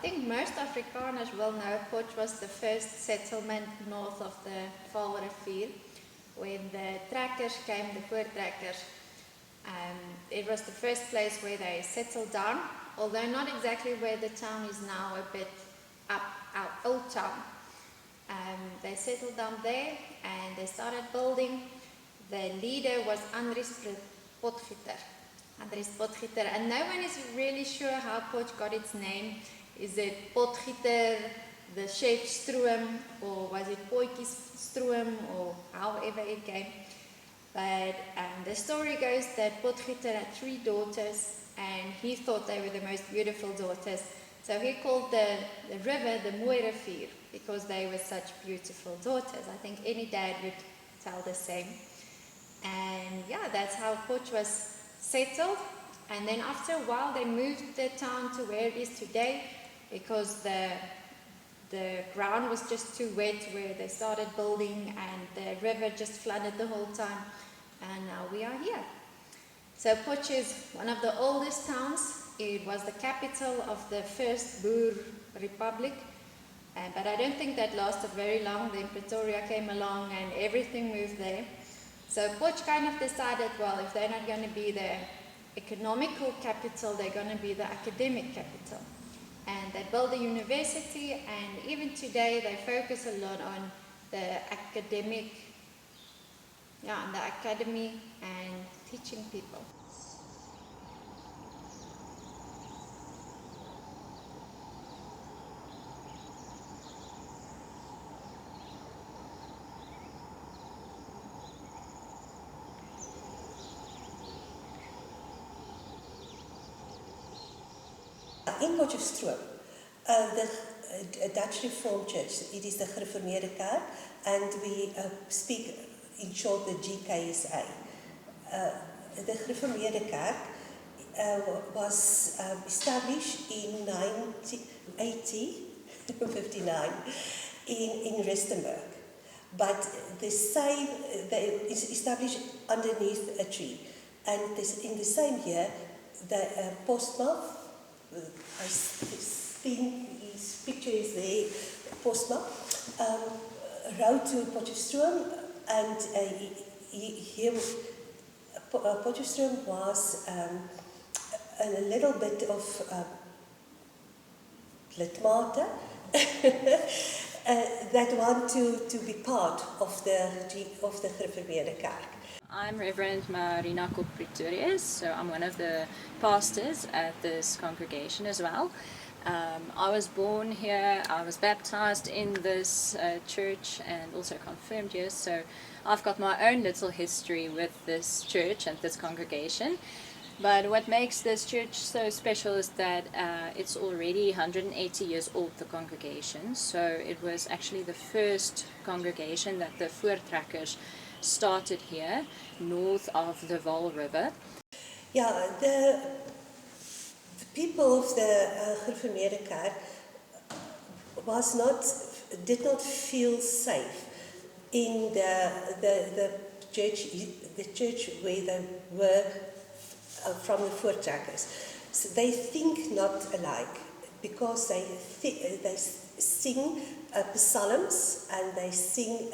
think most Afrikaners will know Potch was the first settlement north of the Vaal River. When the trekkers came, the Voortrekkers, it was the first place where they settled down, although not exactly where the town is now, a bit up our old town. They settled down there and they started building. The leader was Andries Potgieter, and no one is really sure how Potch got its name. Is it Potgieter, the Potchefstroom, or was it Potchefstroom, or however it came? But the story goes that Potgieter had 3 daughters, and he thought they were the most beautiful daughters. So he called the river the Mooi River because they were such beautiful daughters. I think any dad would tell the same. And yeah, that's how Potch was settled. And then after a while they moved the town to where it is today because the ground was just too wet where they started building, and the river just flooded the whole time. And now we are here. So Potch is one of the oldest towns. It was the capital of the first Boer Republic, but I don't think that lasted very long. Then Pretoria came along and everything moved there. So Potch kind of decided, well, if they're not going to be the economical capital, they're going to be the academic capital. And they built a university, and even today they focus a lot on the academy and teaching people. In Potchefstroom, the Dutch Reformed Church, it is the Gereformeerde Kerk, and we speak in short the GKSA. The Gereformeerde Kerk was established in 1859 in Rustenburg, but the same, it's established underneath a tree, and in the same year, the postman, I think his picture is there, postman, wrote to Potchefstroom, and Potchefstroom was a little bit of lidmate that want to be part of the Gereformeerde Kerk. I'm Reverend Marina Pretorius, so I'm one of the pastors at this congregation as well. I was born here, I was baptized in this church and also confirmed here, so I've got my own little history with this church and this congregation. But what makes this church so special is that it's already 180 years old, the congregation. So it was actually the first congregation that the Voortrekkers started here, north of the Vaal River. Yeah, the people of the Gereformeerde Kerk did not feel safe in the church where they were from the Voortrekkers. So they think not alike because they sing psalms and they sing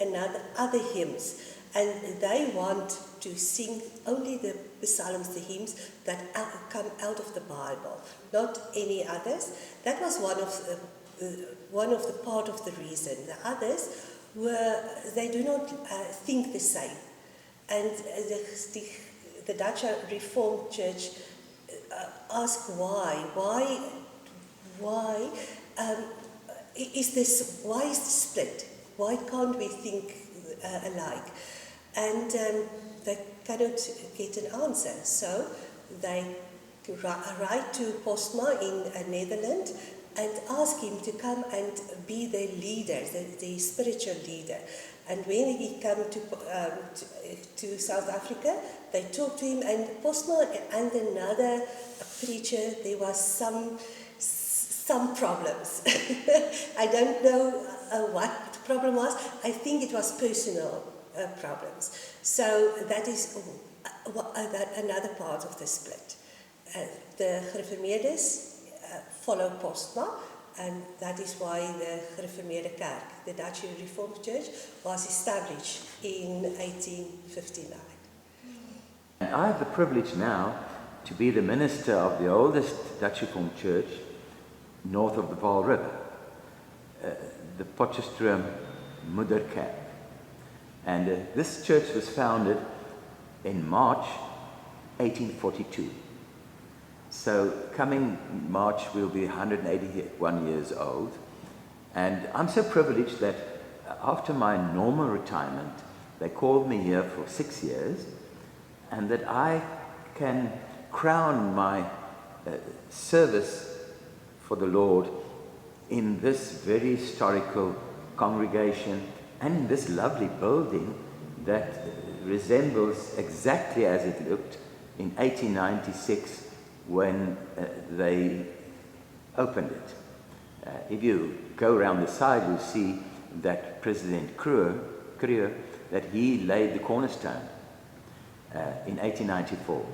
other hymns, and they want to sing only the psalms, the hymns that come out of the Bible, not any others. That was one of the part of the reason. The others they do not think the same, and the Dutch Reformed Church asked why is this split? Why can't we think alike? And they cannot get an answer, so they write to Postma in Netherlands and ask him to come and be the leader, the spiritual leader. And when he came to South Africa, they talked to him, and Postma and another preacher, there was some problems. I don't know what the problem was. I think it was personal problems. So that is another part of the split. The Gereformeerdes follow Postma, And that is why the Gereformeerde Kerk, the Dutch Reformed Church, was established in 1859. And I have the privilege now to be the minister of the oldest Dutch Reformed Church north of the Vaal River, the Potchefstroom Mooi River. And this church was founded in March 1842. So coming March we'll be 181 years old, and I'm so privileged that after my normal retirement they called me here for 6 years, and that I can crown my service for the Lord in this very historical congregation and in this lovely building that resembles exactly as it looked in 1896 when they opened it. If you go around the side, you'll see that President Kruger, that he laid the cornerstone in 1894.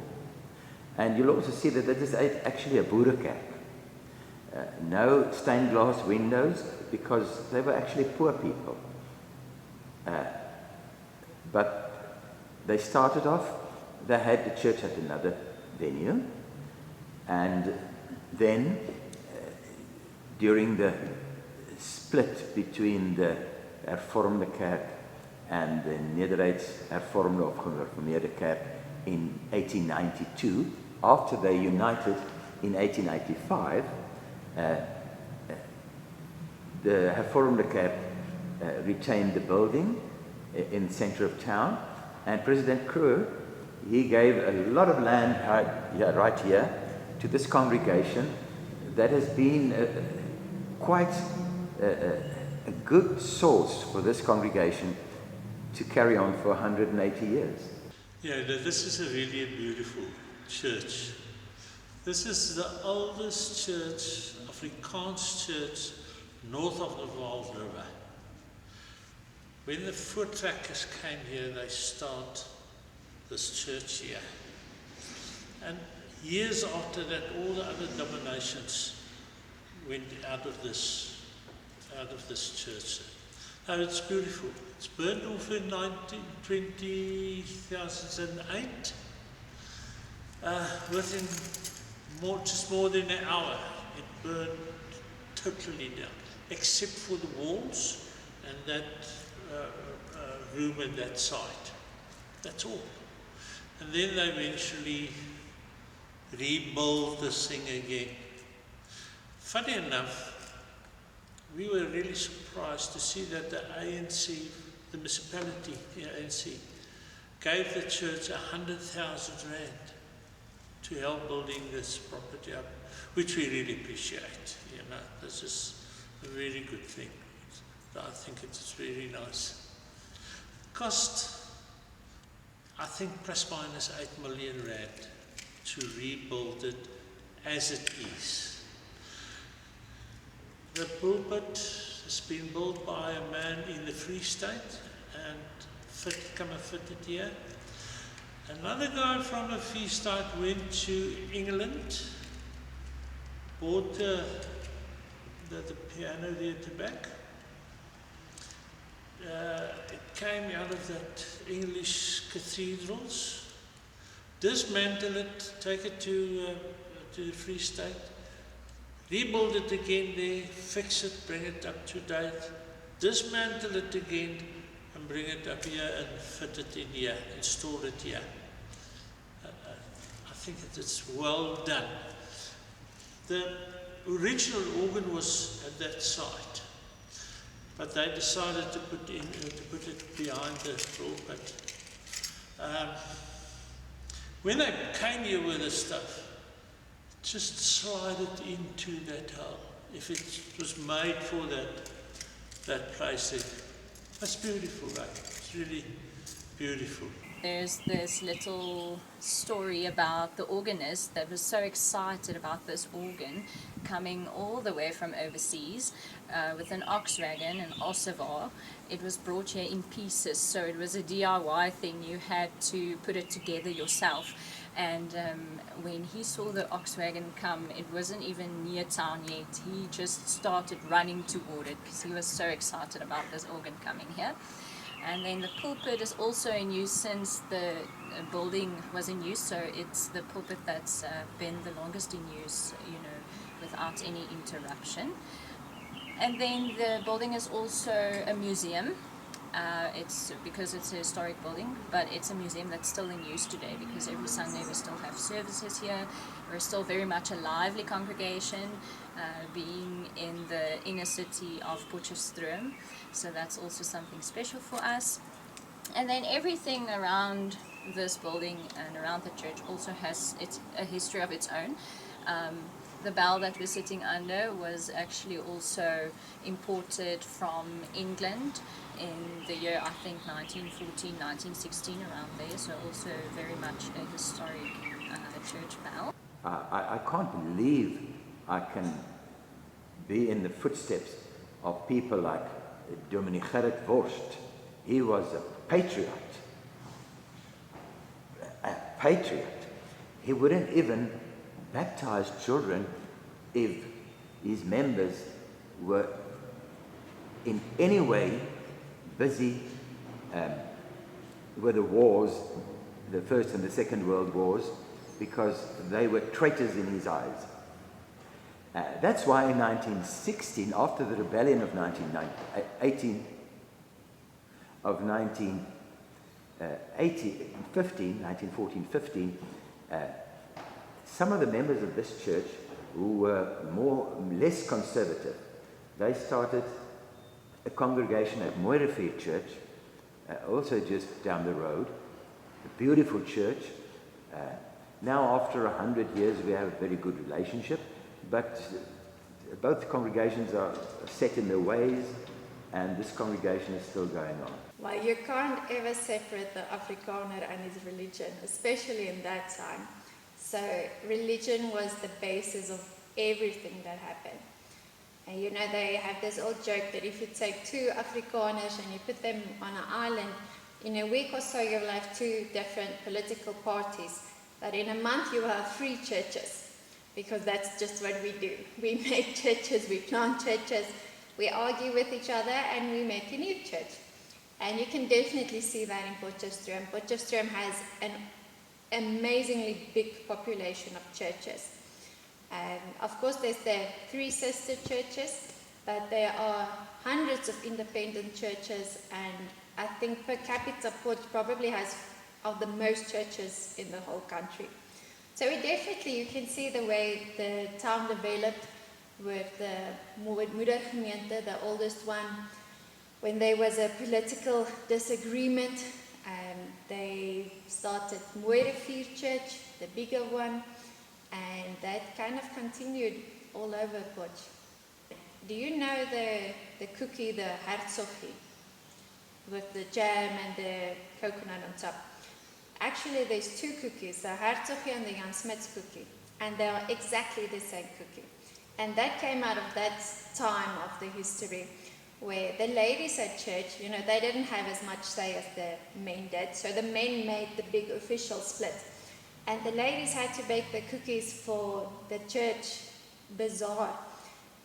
And you'll also see that is actually a boerekerk. No stained glass windows, because they were actually poor people. But they started off, they had the church at another venue, and then during the split between the Hervormde Kerk and the Nederduits Hervormde of Gereformeerde Kerk in 1892, after they united in 1885, the Hervormde Kerk retained the building in the center of town, and President Kruger, he gave a lot of land right here to this congregation that has been quite a good source for this congregation to carry on for 180 years. Yeah, this is really a beautiful church. This is the oldest church, Afrikaans church, north of the Vaal River. When the Voortrekkers came here, they started this church here. And years after that, all the other denominations went out of this church. Now it's beautiful. It's burned off in 2008. Within just more than an hour, it burned totally down, except for the walls and that room at that site. That's all. And then they eventually rebuilt this thing again. Funny enough, we were really surprised to see that the ANC, the municipality, the ANC, gave the church 100,000 rand to help building this property up, which we really appreciate. You know, this is a very good thing. I think it's very nice. Cost, I think, plus minus 8 million rand to rebuild it as it is. The pulpit has been built by a man in the Free State and come and fitted here. Another guy from the Free State went to England, bought the piano there at the back. It came out of that English cathedrals. Dismantle it, take it to the Free State, rebuild it again there, fix it, bring it up to date, dismantle it again and bring it up here and fit it in here, install it here. I think it's well done. The original organ was at that site, but they decided to put it behind the pulpit. When they came here with this stuff, just slide it into that hole. If it was made for that place, that's beautiful, right? It's really beautiful. There's this little story about the organist that was so excited about this organ coming all the way from overseas with an ox wagon and ossevar. It was brought here in pieces, so it was a DIY thing. You had to put it together yourself. And when he saw the ox wagon come, it wasn't even near town yet. He just started running toward it because he was so excited about this organ coming here. And then the pulpit is also in use since the building was in use, so it's the pulpit that's been the longest in use, you know, without any interruption. And then the building is also a museum. It's because it's a historic building, but it's a museum that's still in use today because every Sunday we still have services here. We're still very much a lively congregation, being in the inner city of Potchefstroom, so that's also something special for us. And then everything around this building and around the church also has a history of its own. The bell that we're sitting under was actually also imported from England in the year, I think, 1914, 1916, around there, so also very much a historic church bell. I can't believe I can be in the footsteps of people like Dominee Gerrit Worst. He was a patriot. A patriot. He wouldn't even baptize children if his members were in any way busy with the wars, the First and the Second World Wars, because they were traitors in his eyes. That's why in 1916, after the rebellion of 1914-15, some of the members of this church who were less conservative, they started a congregation at Mooi River Church, also just down the road, a beautiful church. Now after 100 years we have a very good relationship, but both congregations are set in their ways, and this congregation is still going on. Well, you can't ever separate the Afrikaner and his religion, especially in that time. So religion was the basis of everything that happened. And you know, they have this old joke that if you take two Afrikaners and you put them on an island, in a week or so you'll have two different political parties. But in a month you will have 3 churches, because that's just what we do. We make churches, we plant churches, we argue with each other, and we make a new church. And you can definitely see that in Potchefstroom. Potchefstroom has an amazingly big population of churches. And of course there's the 3 sister churches, but there are hundreds of independent churches, and I think per capita Port probably has of the most churches in the whole country. So definitely you can see the way the town developed with the Moedergemeente, the oldest one. When there was a political disagreement, they started Mooi River Church, the bigger one, and that kind of continued all over Potch. Do you know the cookie, the hartsogie, with the jam and the coconut on top? Actually, there's 2 cookies, the hartsogie and the Jan Smuts cookie, and they are exactly the same cookie. And that came out of that time of the history where the ladies at church, you know, they didn't have as much say as the men did, so the men made the big official split. And the ladies had to bake the cookies for the church bazaar.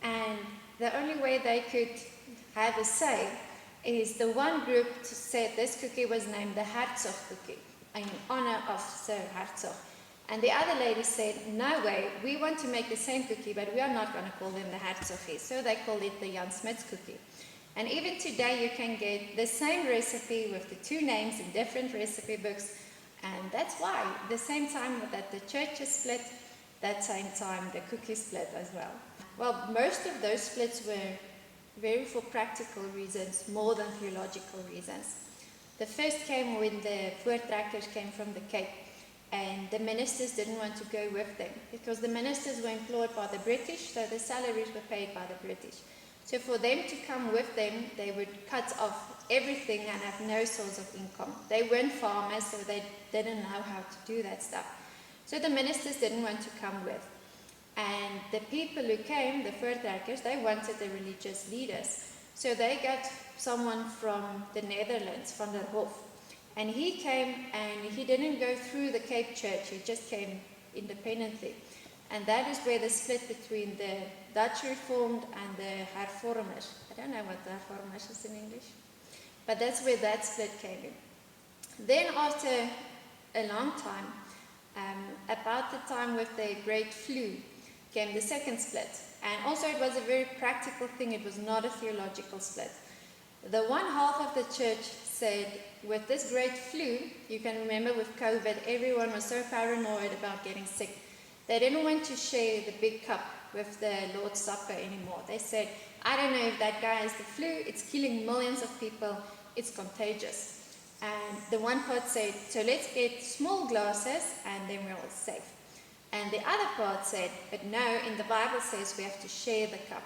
And the only way they could have a say is the one group said this cookie was named the Herzog cookie, in honor of Sir Herzog. And the other ladies said, no way, we want to make the same cookie, but we are not going to call them the Herzogie. So they called it the Jan Smuts cookie. And even today you can get the same recipe with the 2 names in different recipe books. And that's why, the same time that the church is split, that same time the cookie split as well. Well, most of those splits were very for practical reasons, more than theological reasons. The first came when the Voortrekkers came from the Cape, and the ministers didn't want to go with them, because the ministers were employed by the British, so the salaries were paid by the British. So for them to come with them, they would cut off everything and have no source of income. They weren't farmers, so they didn't know how to do that stuff. So the ministers didn't want to come with. And the people who came, the Voortrekkers, they wanted the religious leaders. So they got someone from the Netherlands, van der Hof, And he came and he didn't go through the Cape Church, he just came independently. And that is where the split between the Dutch Reformed and the Hervormers. I don't know what the Hervormers is in English. But that's where that split came in. Then after a long time, about the time with the Great Flu, came the second split. And also it was a very practical thing, it was not a theological split. The one half of the church said, with this Great Flu, you can remember with COVID, everyone was so paranoid about getting sick. They didn't want to share the big cup with the Lord's Supper anymore. They said, I don't know if that guy has the flu, it's killing millions of people, it's contagious. And the one part said, so let's get small glasses and then we're all safe. And the other part said, but no, in the Bible says we have to share the cup.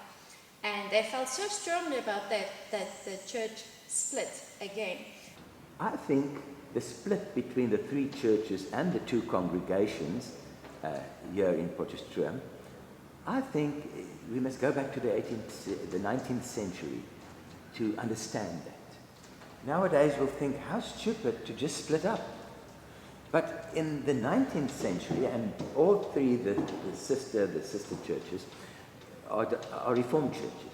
And they felt so strongly about that, that the church split again. I think the split between the three churches and the two congregations here in Potchefstroom, I think we must go back to the 19th century to understand that. Nowadays we'll think, how stupid to just split up. But in the 19th century, and all three, the sister churches, are Reformed churches.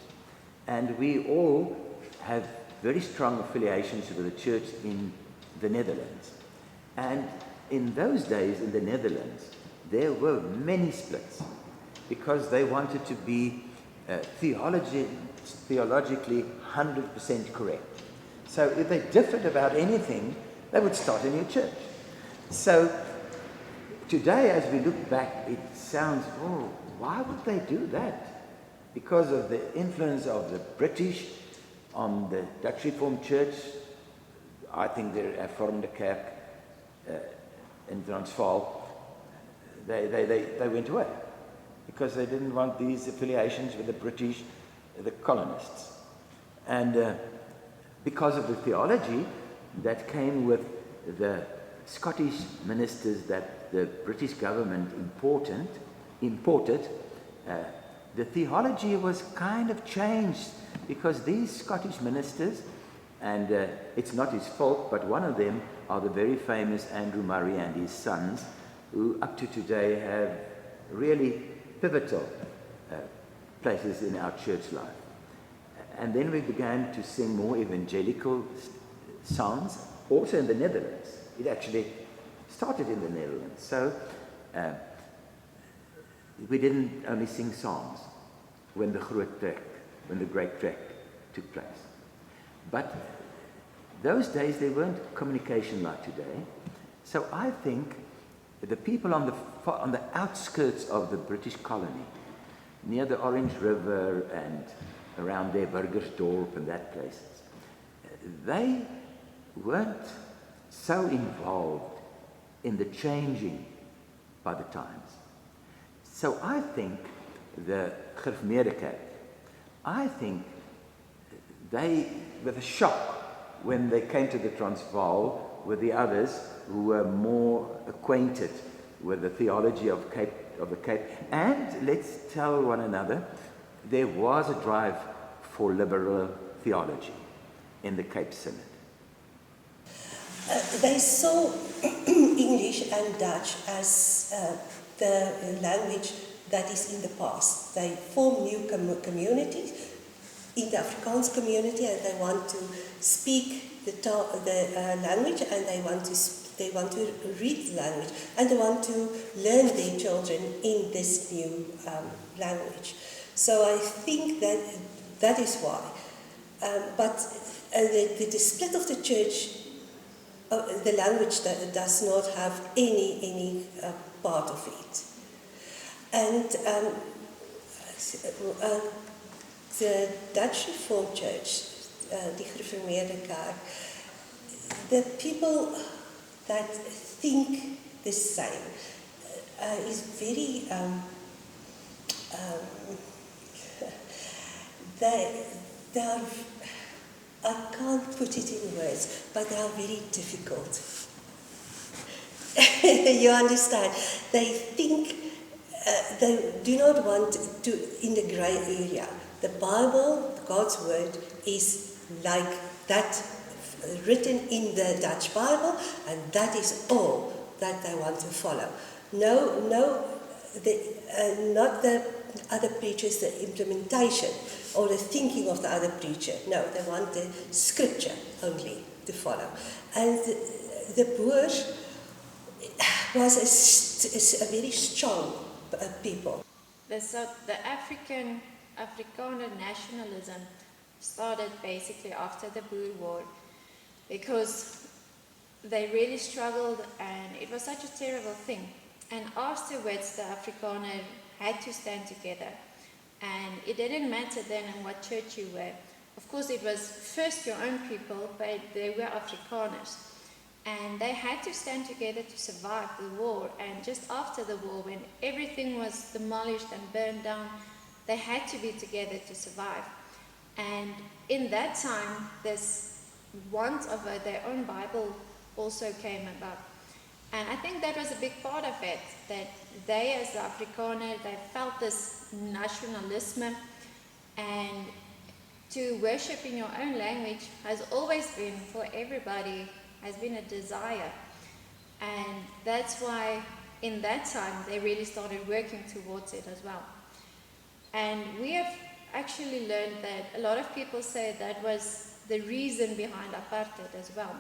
And we all have very strong affiliations with the church in the Netherlands. And in those days in the Netherlands, there were many splits because they wanted to be theologically 100% correct. So if they differed about anything, they would start a new church. So today, as we look back, it sounds, oh, why would they do that? Because of the influence of the British on the Dutch Reformed Church. I think the NG Kerk in Transvaal, they went away because they didn't want these affiliations with the British, the colonists. And because of the theology that came with the Scottish ministers that the British government imported, the theology was kind of changed because these Scottish ministers, and it's not his fault, but one of them are the very famous Andrew Murray and his sons, who up to today have really pivotal places in our church life. And then we began to sing more evangelical songs, also in the Netherlands. It actually started in the Netherlands. So we didn't only sing songs when the Great Trek took place. But those days there weren't communication like today. So I think the people on the outskirts of the British colony, near the Orange River and around there, Burgersdorp and that place, they weren't so involved in the changing by the times. So I think the Gereformeerde Kerk, I think they were the shock when they came to the Transvaal with the others who were more acquainted with the theology of the Cape. And let's tell one another, there was a drive for liberal theology in the Cape Synod. They saw English and Dutch as the language that is in the past. They form new communities in the Afrikaans community, and they want to speak the language, and they want to read the language, and they want to learn their children in this new language. So I think that is why. But the split of the church, the language does not have any part of it. And the Dutch Reformed Church, the Gereformeerde Kerk, the people that think the same is very they are, I can't put it in words, but they are very difficult. You understand? They think, they do not want to, in the grey area. The Bible, God's word, is like that written in the Dutch Bible, and that is all that they want to follow. Not the other preachers, the implementation or the thinking of the other preacher. No, they want the scripture only to follow. And the Boer was a very strong people. The Afrikaner nationalism started basically after the Boer War, because they really struggled and it was such a terrible thing. And afterwards the Afrikaner had to stand together, and it didn't matter then in what church you were. Of course it was first your own people, but they were Afrikaners. And they had to stand together to survive the war. And just after the war, when everything was demolished and burned down, they had to be together to survive. And in that time, this want of their own Bible also came about. And I think that was a big part of it, that they as the Afrikaner, they felt this nationalism, and to worship in your own language has always been, for everybody, has been a desire. And that's why in that time they really started working towards it as well. And we have actually learned that a lot of people say that was the reason behind apartheid as well.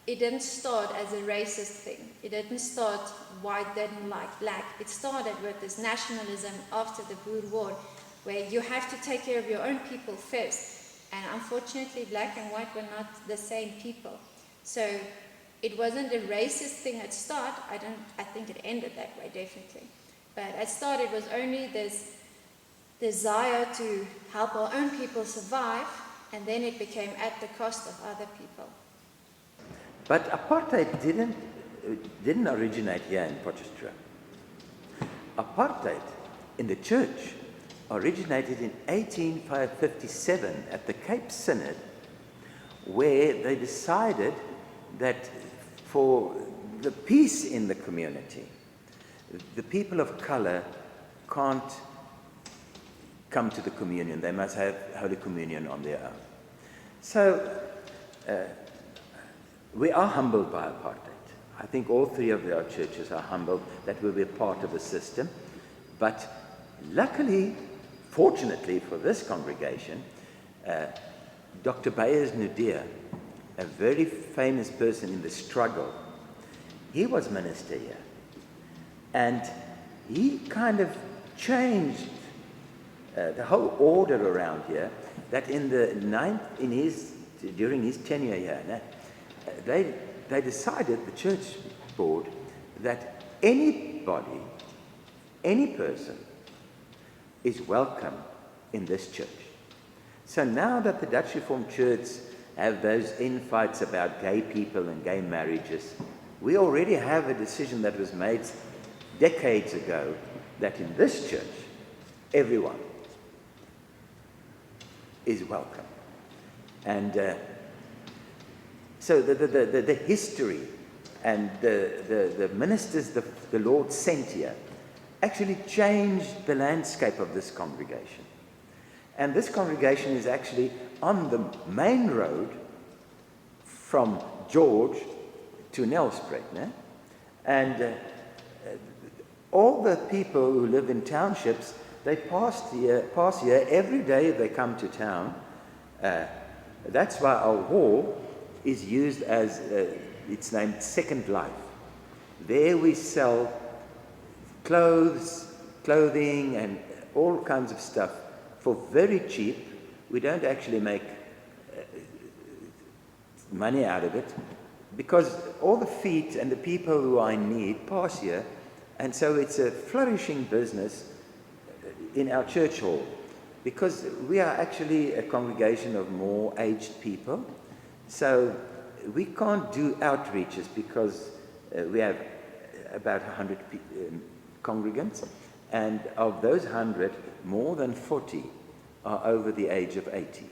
It didn't start as a racist thing. It didn't start white didn't like black. It started with this nationalism after the Boer War, where you have to take care of your own people first. And unfortunately, black and white were not the same people. So it wasn't a racist thing at start. I think it ended that way, definitely. But at start, it was only this desire to help our own people survive, and then it became at the cost of other people. But apartheid didn't originate here in Potchefstroom. Apartheid in the church originated in 1857 at the Cape Synod, where they decided that for the peace in the community, the people of color can't come to the communion. They must have Holy Communion on their own. So we are humbled by apartheid. I think all three of our churches are humbled that we were part of the system. But luckily, fortunately for this congregation, Dr. Beyers Nudia, a very famous person in the struggle, he was minister here. And he kind of changed the whole order around here, that during his tenure here, they decided, the church board, that anybody, any person, is welcome in this church. So now that the Dutch Reformed Church have those infights about gay people and gay marriages, we already have a decision that was made decades ago that in this church, everyone is welcome. And so the history and the ministers the Lord sent here actually changed the landscape of this congregation. And this congregation is actually on the main road from George to Nelspruit. And all the people who live in townships, they pass here every day they come to town. That's why our hall is used as, it's named Second Life. There we sell clothing and all kinds of stuff for very cheap. We don't actually make money out of it, because all the feet and the people who are in need pass here, and so it's a flourishing business in our church hall, because we are actually a congregation of more aged people. So we can't do outreaches because we have about 100 congregants, and of those 100, more than 40 are over the age of 80.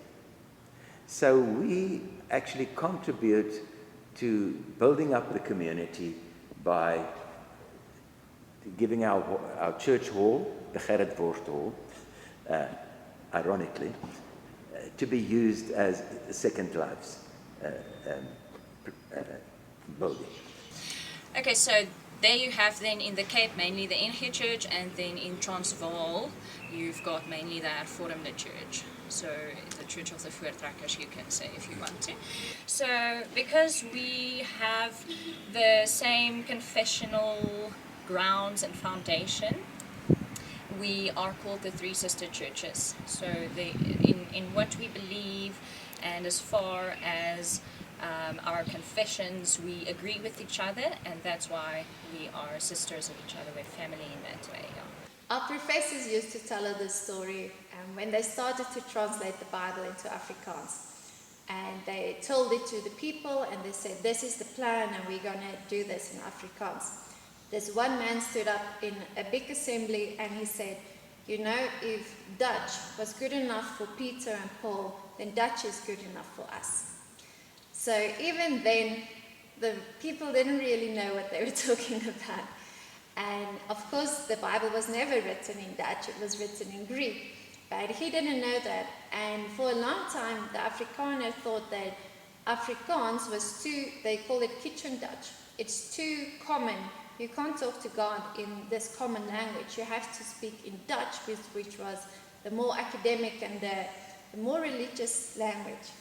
So we actually contribute to building up the community by giving our church hall, the Gerrit Worst Hall, ironically, to be used as second lives building. Okay, so there you have then in the Cape mainly the NG Church, and then in Transvaal you've got mainly the Hervormde Church. So the Church of the Voortrekkers, you can say if you want to. So because we have the same confessional grounds and foundation, we are called the Three Sister Churches. So in what we believe, and as far as our confessions, we agree with each other, and that's why we are sisters of each other. We're family in that way. Yeah. Our professors used to tell us this story when they started to translate the Bible into Afrikaans. And they told it to the people, and they said, this is the plan, and we're going to do this in Afrikaans. This one man stood up in a big assembly, and he said, you know, if Dutch was good enough for Peter and Paul, then Dutch is good enough for us. So even then, the people didn't really know what they were talking about. And of course, the Bible was never written in Dutch, it was written in Greek. But he didn't know that. And for a long time, the Afrikaner thought that Afrikaans was too, they call it kitchen Dutch. It's too common. You can't talk to God in this common language. You have to speak in Dutch, which was the more academic and the more religious language.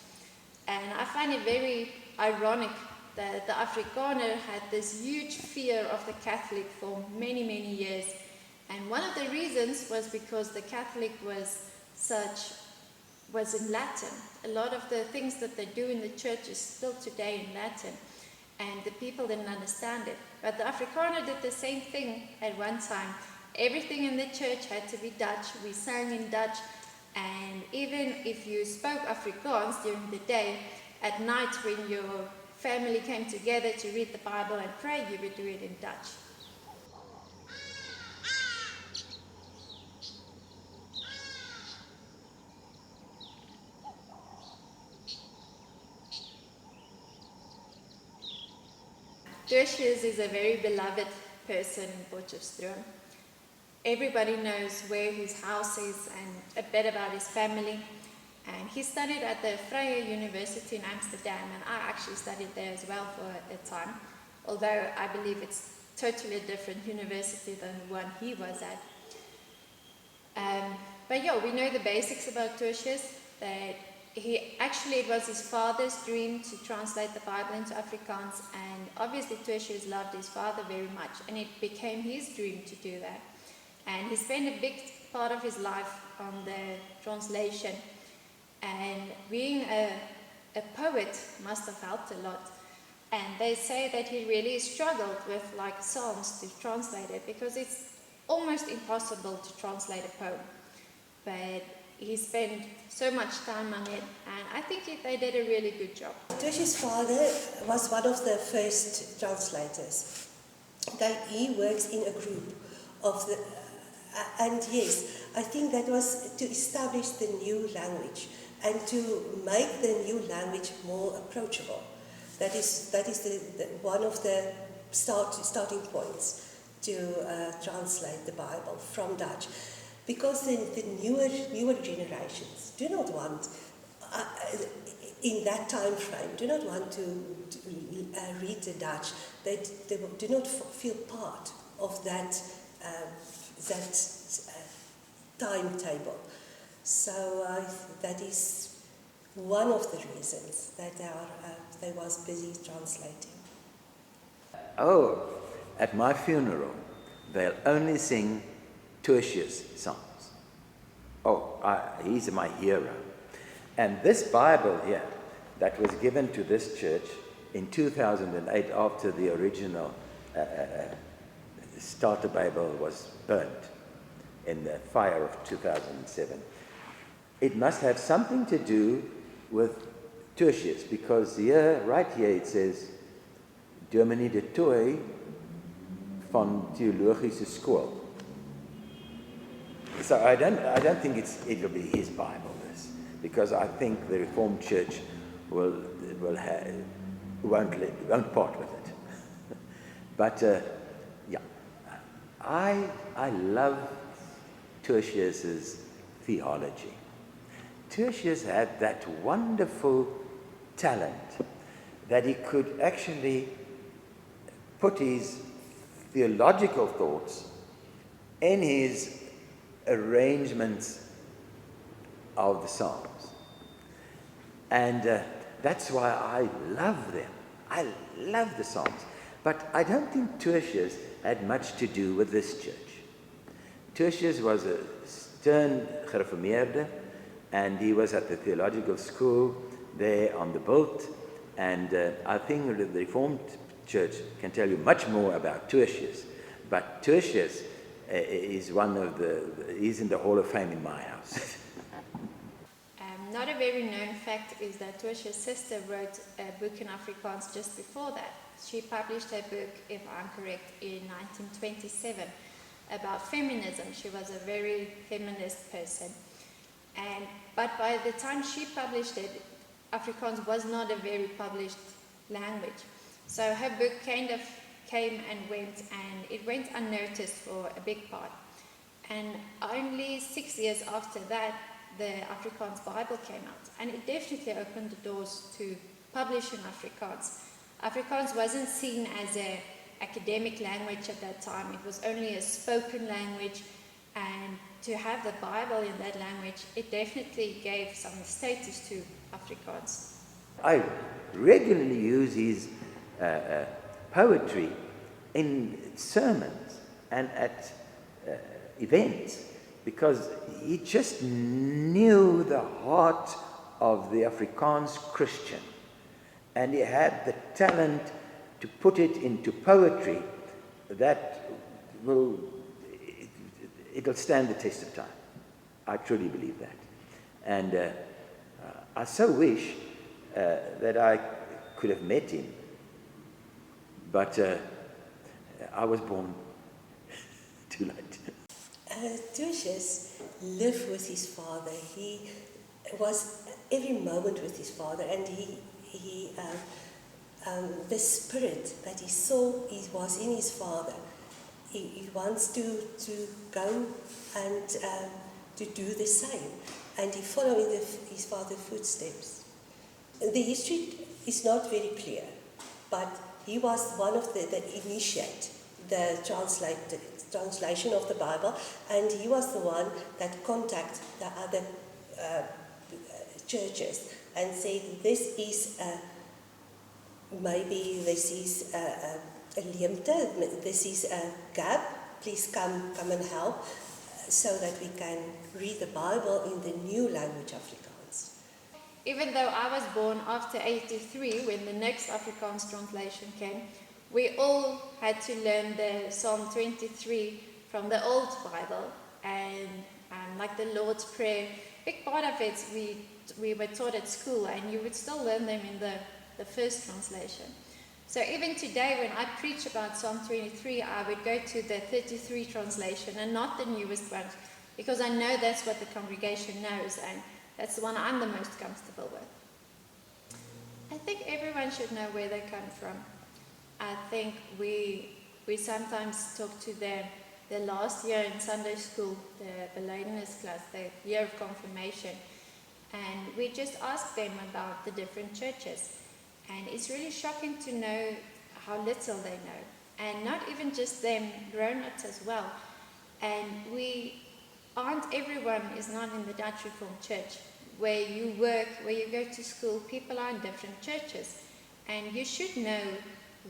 And I find it very ironic that the Afrikaner had this huge fear of the Catholic for many, many years. And one of the reasons was because the Catholic was in Latin. A lot of the things that they do in the church is still today in Latin. And the people didn't understand it. But the Afrikaner did the same thing at one time. Everything in the church had to be Dutch. We sang in Dutch. And even if you spoke Afrikaans during the day, at night when your family came together to read the Bible and pray, you would do it in Dutch. Tertius is a very beloved person in Potchefstroom. Everybody knows where his house is and a bit about his family. And he studied at the Vrije University in Amsterdam, and I actually studied there as well for a time, although I believe it's totally a different university than the one he was at. But yeah, we know the basics about Tertius, that it was his father's dream to translate the Bible into Afrikaans, and obviously Tertius loved his father very much, and it became his dream to do that. And he spent a big part of his life on the translation, and being a poet must have helped a lot. And they say that he really struggled with like Psalms to translate it, because it's almost impossible to translate a poem. But he spent so much time on it, and I think they did a really good job. Tertius' father was one of the first translators. He works in a group of the, and yes, I think that was to establish the new language and to make the new language more approachable. That is one of the starting points to translate the Bible from Dutch. Because the newer generations do not want, in that time frame, do not want to read the Dutch. They do not feel part of that timetable. So that is one of the reasons that they was busy translating. Oh, at my funeral, they'll only sing Tertius songs. Oh, he's my hero. And this Bible here, that was given to this church in 2008 after the original starter Bible was burnt in the fire of 2007, it must have something to do with Tertius, because here, right here, it says, Dominee de Tooi van Theologische School. So I don't think it'll be his Bible, this, because I think the Reformed Church won't part with it. But yeah, I love Tertius's theology, Tertius had that wonderful talent that he could actually put his theological thoughts in his arrangements of the Psalms. And that's why I love them. I love the Psalms. But I don't think Tertius had much to do with this church. Tertius was a stern gereformeerde, and he was at the theological school there on the boat. And I think the Reformed Church can tell you much more about Tertius. But Tertius is he's in the Hall of Fame in my house. Not a very known fact is that Tertius' sister wrote a book in Afrikaans just before that. She published a book, if I'm correct, in 1927 about feminism. She was a very feminist person. But by the time she published it, Afrikaans was not a very published language. So her book kind of came and it went unnoticed for a big part. And only 6 years after that, the Afrikaans Bible came out. And it definitely opened the doors to publish in Afrikaans. Afrikaans wasn't seen as an academic language at that time. It was only a spoken language. And to have the Bible in that language, it definitely gave some status to Afrikaans. I regularly use his poetry in sermons and at events, because he just knew the heart of the Afrikaans Christian, and he had the talent to put it into poetry that it'll stand the test of time. I truly believe that. And I so wish that I could have met him, but I was born too late. Tertius lived with his father. He was every moment with his father, and the spirit that he saw was in his father. He wants to go and to do the same, and he followed in his father's footsteps. The history is not very clear, but he was one of the initiate, the translation of the Bible, and he was the one that contacted the other churches and said, this is a leemte, this is a gap, please come and help, so that we can read the Bible in the new language Afrikaans. Even though I was born after 83, when the next Afrikaans translation came, we all had to learn the Psalm 23 from the old Bible, and like the Lord's Prayer. Big part of it we were taught at school, and you would still learn them in the first translation. So even today, when I preach about Psalm 23, I would go to the 33 translation and not the newest one, because I know that's what the congregation knows, and that's the one I'm the most comfortable with. I think everyone should know where they come from. I think we sometimes talk to the last year in Sunday school, the belydenis class, the year of confirmation, and we just ask them about the different churches. And it's really shocking to know how little they know. And not even just them, grown-ups as well. And everyone is not in the Dutch Reformed Church. Where you work, where you go to school, people are in different churches. And you should know,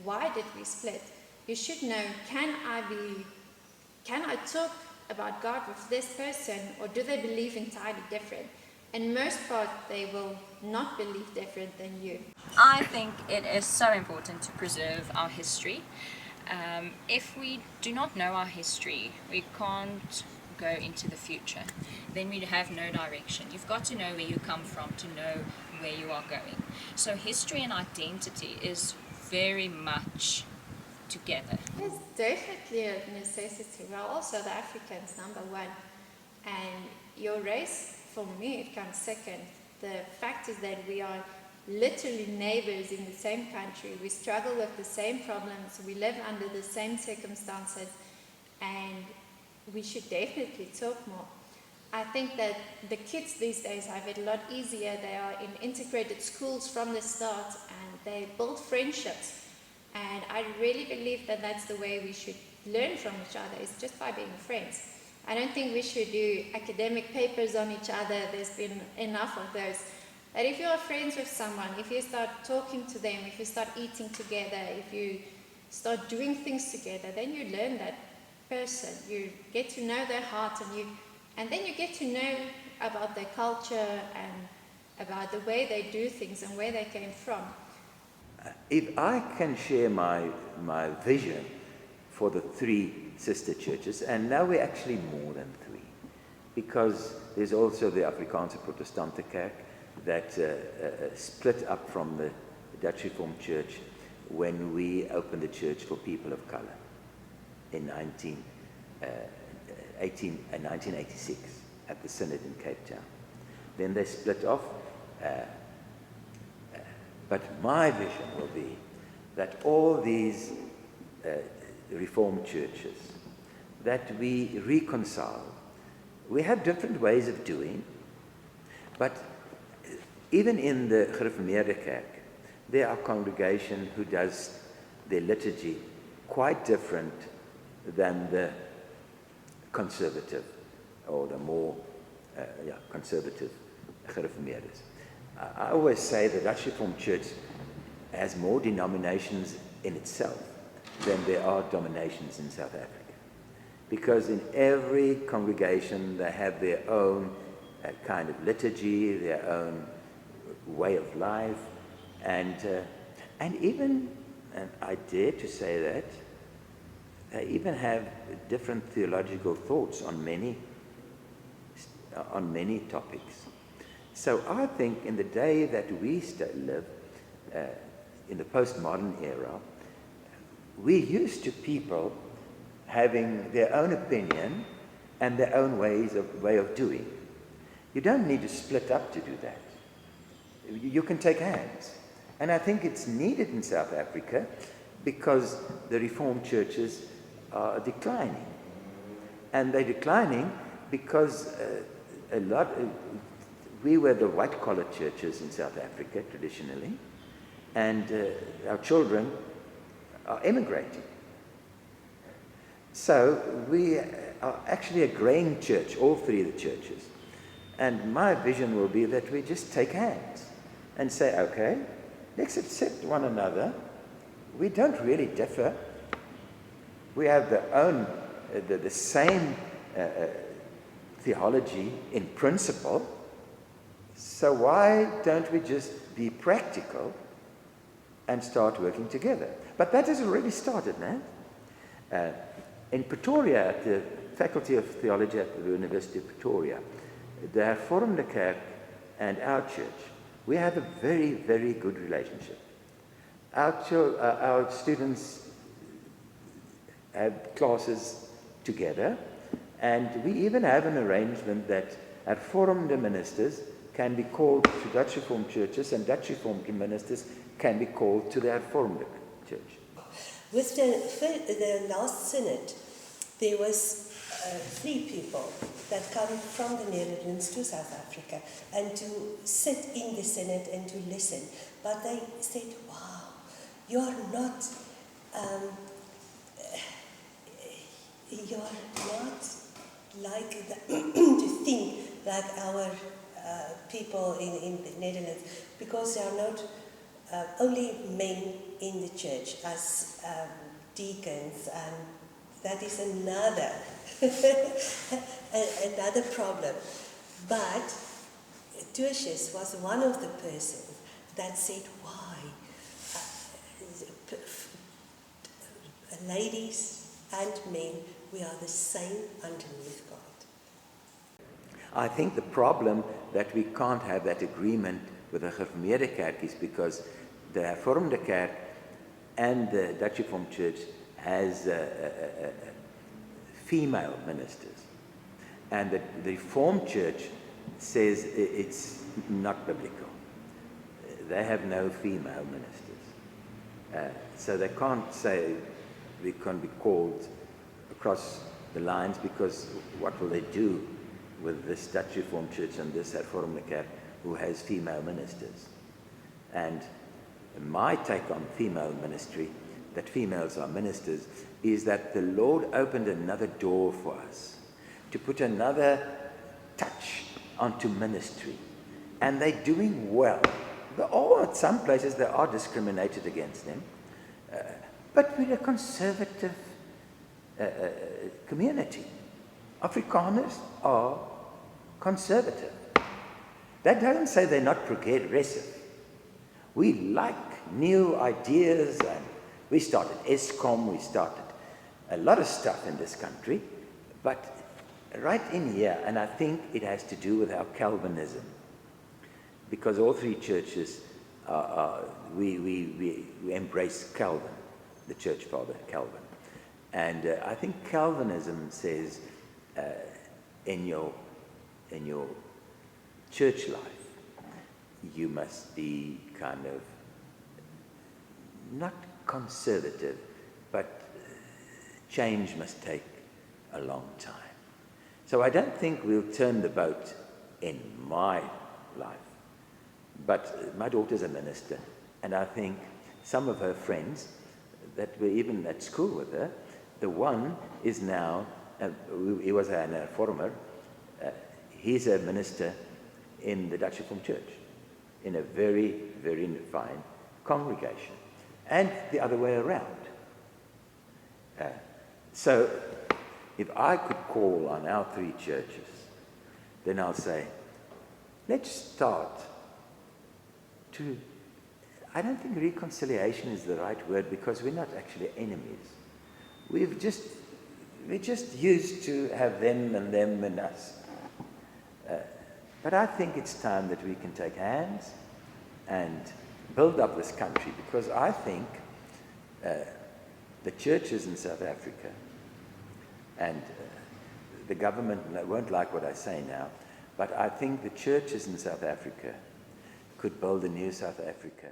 why did we split? You should know, can I talk about God with this person, or do they believe entirely different? And most part, they will not believe different than you. I think it is so important to preserve our history. If we do not know our history, we can't go into the future. Then we have no direction. You've got to know where you come from to know where you are going. So history and identity is very much together. It's definitely a necessity. We're also the Africans, number one. And your race, for me, it comes second. The fact is that we are literally neighbors in the same country. We struggle with the same problems. We live under the same circumstances. And we should definitely talk more. I think that the kids these days have it a lot easier. They are in integrated schools from the start, and they build friendships. And I really believe that that's the way we should learn from each other, is just by being friends. I don't think we should do academic papers on each other. There's been enough of those. But if you're friends with someone, if you start talking to them, if you start eating together, if you start doing things together, then you learn that person. You get to know their heart, and then you get to know about their culture and about the way they do things and where they came from. If I can share my vision for the 3 sister churches, and now we're actually more than 3, because there's also the Afrikaanse Protestante Kerk that split up from the Dutch Reformed Church when we opened the church for people of color in 1986 at the Synod in Cape Town. Then they split off. But my vision will be that all these Reformed churches, that we reconcile. We have different ways of doing, but even in the Gereformeerde Kerk, there are congregations who does their liturgy quite different than the conservative or the more conservative Gereformeerders. I always say the Dutch Reformed Church has more denominations in itself than there are dominations in South Africa. Because in every congregation they have their own kind of liturgy, their own way of life, and even, and I dare to say that, they even have different theological thoughts on many topics. So I think in the day that we live, in the postmodern era, we're used to people having their own opinion and their own way of doing. You don't need to split up to do that. You can take hands. And I think it's needed in South Africa because the Reformed churches are declining. And they're declining because we were the white-collar churches in South Africa traditionally, and our children are emigrating. So we are actually a graying church, all 3 of the churches. And my vision will be that we just take hands and say, okay, let's accept one another. We don't really differ. We have the same theology in principle. So why don't we just be practical and start working together? But that has already started, man. In Pretoria, at the Faculty of Theology at the University of Pretoria, the Hervormde Kerk and our church, we have a very, very good relationship. Our students have classes together, and we even have an arrangement that Hervormde ministers can be called to Dutch Reformed churches, and Dutch Reformed ministers can be called to the Hervormde church. With the last synod, there was 3 people that come from the Netherlands to South Africa and to sit in the synod and to listen. But they said, wow, you are not like to think like our people in the Netherlands, because they are not only men in the church as deacons, and that is another another problem. But Tertius was one of the persons that said, why? Ladies and men, we are the same underneath God. I think the problem that we can't have that agreement with the Gereformeerde Kerk is because the Hervormde Kerk and the Dutch Reformed Church has female ministers. And the Reformed Church says it's not biblical. They have no female ministers. So they can't say we can be called across the lines, because what will they do with this Dutch Reformed Church and this Hervormde Kerk who has female ministers. And my take on female ministry, that females are ministers, is that the Lord opened another door for us to put another touch onto ministry. And they're doing well. At some places they are discriminated against them. But we're a conservative community. Afrikaners are conservative. That doesn't say they're not progressive. We like new ideas, and we started ESCOM, we started a lot of stuff in this country, but right in here, and I think it has to do with our Calvinism, because all three churches, we embrace Calvin, the church father Calvin. And I think Calvinism says in your church life, you must be kind of not conservative, but change must take a long time. So I don't think we'll turn the boat in my life. But my daughter's a minister, and I think some of her friends that were even at school with her, the one is now, he was an Hervormer, he's a minister in the Dutch Reformed Church, in a very, very fine congregation. And the other way around. So if I could call on our three churches, then I'll say, let's start to, I don't think reconciliation is the right word, because we're not actually enemies. We're just used to have them and us. But I think it's time that we can take hands and build up this country, because I think the churches in South Africa, and the government won't like what I say now, but I think the churches in South Africa could build a new South Africa.